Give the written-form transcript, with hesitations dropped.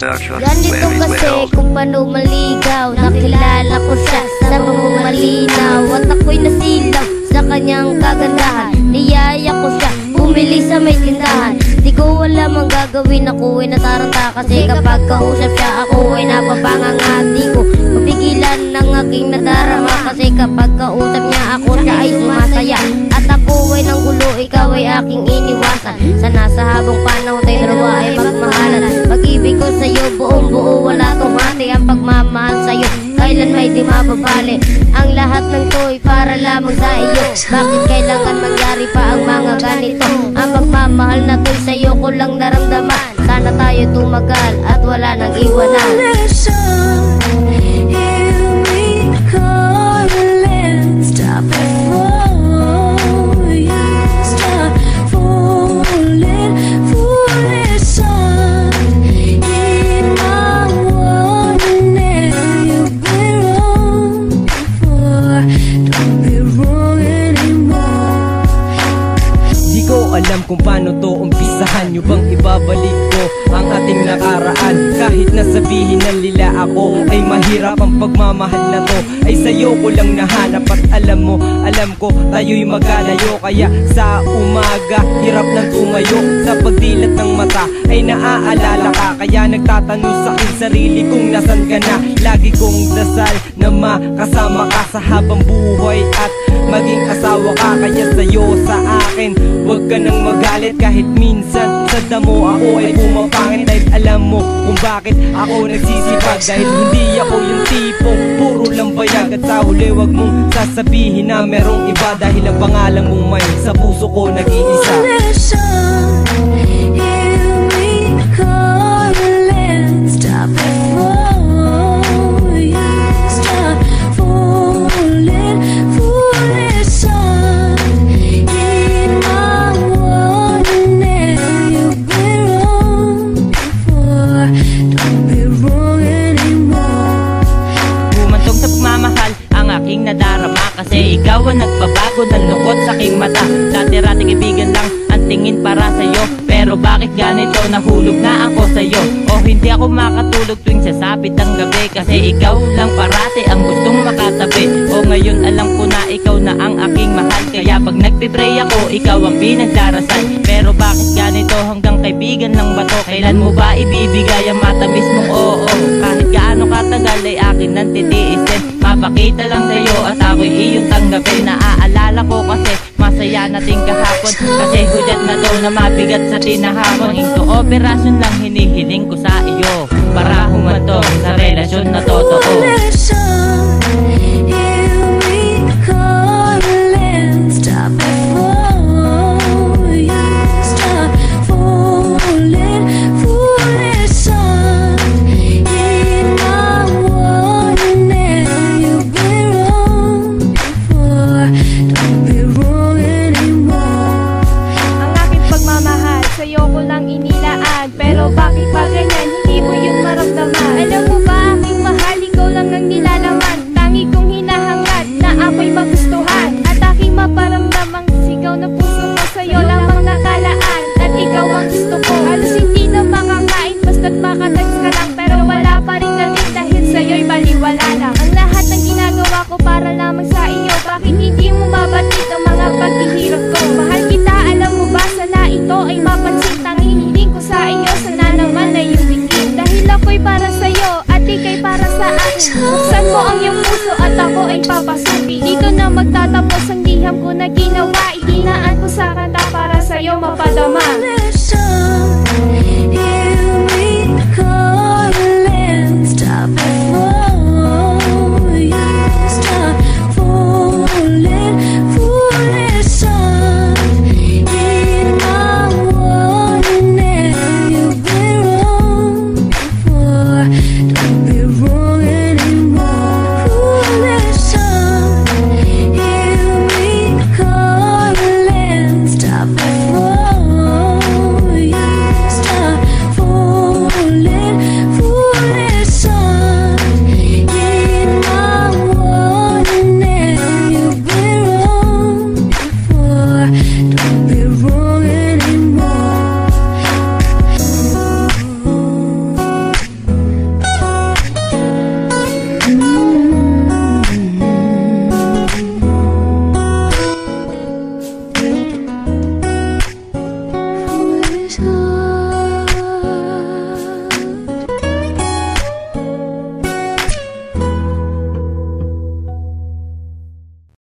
Ganito kasi kung paano maligaw, nakilala ko siya sa bangong malinaw, at ako'y nasilaw sa kanyang kagandahan. Niyaya ko siya bumili sa may tindahan. Di ko alam ang gagawin, ako'y nataranta kasi kapag kausap siya ako'y napapangangati ko. Mapigilan ng aking nadarama kasi kapag kausap niya ako siya ay sumasaya. At ako ay nanggulo, ikaw ay aking iniwasan. Sana sa habang panahon tayo dalawa ay magmahalan. Pag-ibig ko sa'yo buong buo, wala tong hati. Ang pagmamahal sa'yo kailan may di mababali. Ang lahat ng to'y para lamang sa iyo. Bakit kailangan mangyari pa ang mga ganito? Ang pagmamahal na to'y sa'yo ko lang naramdaman. Sana tayo tumagal at wala nang iwanan. Alam kung paano to umpisahan. Nyo bang ibabalik ko ang ating nakaraan? Kahit nasabihin ng nila ako ay mahirap ang pagmamahal na to, ay sa'yo ko lang nahanap. At alam mo, alam ko tayo'y magkalayo. Kaya sa umaga hirap nang tumayo, sa pagdilat ng mata ay naaalala ka. Kaya nagtatanong sa aking sarili kung nasan ka na. Lagi kong dasal na makasama ka sa habang buhay at maging asawa ka. Kaya sa'yo sa akin huwag ka nang magalit kahit minsan sa damo ako ay pumapangit. Dahil alam mo kung bakit ako nagsisipag. Dahil hindi ako yung tipong puro lang bayag. At sa huli wag mong sasabihin na merong iba. Dahil ang pangalan mong may sa puso ko nag-iisa. Nadarama kasi ikaw ang nagbabago ng lungkot sa aking mata. Dati-rating kaibigan lang ang tingin para sa'yo, pero bakit ganito? Nahulog na ako sa'yo. O hindi ako makatulog tuwing sasapit ang gabi, kasi ikaw lang parati ang gustong makatabi. O ngayon alam ko na ikaw na ang aking mahal, kaya pag nagpipray ako ikaw ang pinagdarasal. Pero bakit ganito? Hanggang kaibigan lang ba to? Kailan mo ba ibibigay ang matamis mong oo? Kahit gaano katagal ay akin nang titiisin. Mapakita lang sa'yo at ako'y iyong tanggapin. Naaalala ko kasi masaya natin kahapon, kasi hudyat na to na mabigat sa tinahamon. Ito operasyon lang hinihiling ko sa iyo, para humantong sa relasyon na totoo. Pero bakit pa ganyan, hindi mo yun maramdaman? Alam mo ba, aking mahal, ikaw lang ang nilalaman. Tangi kong hinahangad na ako'y magustuhan, at aking maparamdamang sigaw na puso ko sa'yo lamang nakalaan. At ikaw ang gusto ko, halos hindi na makakain, basta't makatags ka lang. Pero wala pa rin natin dahil sa'yo'y baliwala lang. Ang lahat ng ginagawa ko para lamang sa iyo, bakit hindi mo mabatid ang mga paghihirap ko? Mahal kita, alam mo ba, sana ito ay mapansin. Tanging hiling ko sa iyo, sana naman ay yung bigin. Dahil ako'y para sa'yo at ika'y para sa akin. Buksan mo ang iyong puso at ako ay papasukin. Dito na magtatapos ang liham ko na ginawa. Ihinaan ko sa kanta para sa'yo mapadama.